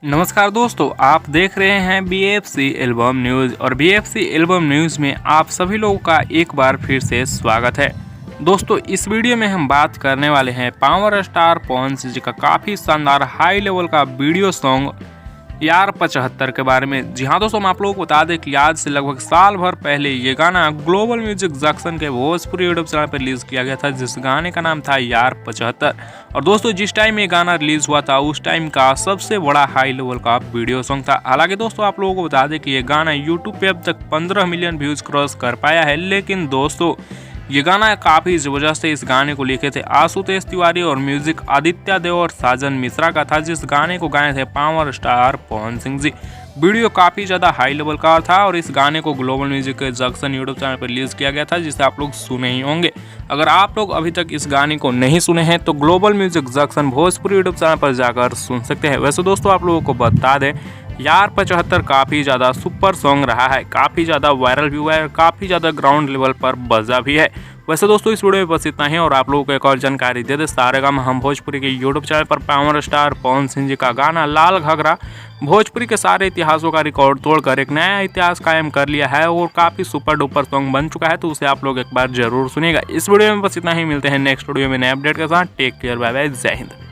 नमस्कार दोस्तों, आप देख रहे हैं बीएफसी एल्बम न्यूज़ और बीएफसी एल्बम न्यूज़ में आप सभी लोगों का एक बार फिर से स्वागत है। दोस्तों, इस वीडियो में हम बात करने वाले हैं पावर स्टार पवन सिंह जी का काफ़ी शानदार हाई लेवल का वीडियो सॉन्ग यार 75 के बारे में। जी हाँ दोस्तों, हम आप लोगों को बता दें कि आज से लगभग साल भर पहले ये गाना ग्लोबल म्यूजिक जंक्शन के भोजपुरी यूट्यूब चैनल पर रिलीज किया गया था, जिस गाने का नाम था यार 75। और दोस्तों, जिस टाइम ये गाना रिलीज हुआ था उस टाइम का सबसे बड़ा हाई लेवल का वीडियो सॉन्ग था। हालांकि दोस्तों, आप लोगों को बता दें कि ये गाना यूट्यूब पे अब तक 15 मिलियन व्यूज क्रॉस कर पाया है। लेकिन दोस्तों, ये गाना काफ़ी ज़बरदस्त है। इस गाने को लिखे थे आशुतोष तिवारी और म्यूजिक आदित्य देव और साजन मिश्रा का था, जिस गाने को गाए थे power star Pawan Singh ji. Video काफ़ी ज़्यादा हाई लेवल का था और इस गाने को global music junction YouTube channel पर रिलीज़ किया गया था, जिसे आप लोग सुने ही होंगे। अगर आप लोग अभी तक इस गाने को नहीं सुने हैं तो global music junction Bhojpuri YouTube channel पर जाकर सुन सकते हैं। वैसे दोस्तों, आप लोगों को बता दें यार 75 काफ़ी ज़्यादा सुपर सॉन्ग रहा है, काफ़ी ज़्यादा वायरल भी हुआ है और काफ़ी ज़्यादा ग्राउंड लेवल पर बजा भी है। वैसे दोस्तों, इस वीडियो में बस इतना ही और आप लोगों को एक और जानकारी दे दे, सारेगामा हम भोजपुरी के यूट्यूब चैनल पर पावर स्टार पवन सिंह जी का गाना लाल घाघरा भोजपुरी के सारे इतिहासों का रिकॉर्ड तोड़कर एक नया इतिहास कायम कर लिया है और काफ़ी सुपर डुपर सॉन्ग बन चुका है, तो उसे आप लोग एक बार जरूर सुनिएगा। इस वीडियो में बस इतना ही, मिलते हैं नेक्स्ट वीडियो में नए अपडेट के साथ। टेक केयर, बाय बाय, जय हिंद।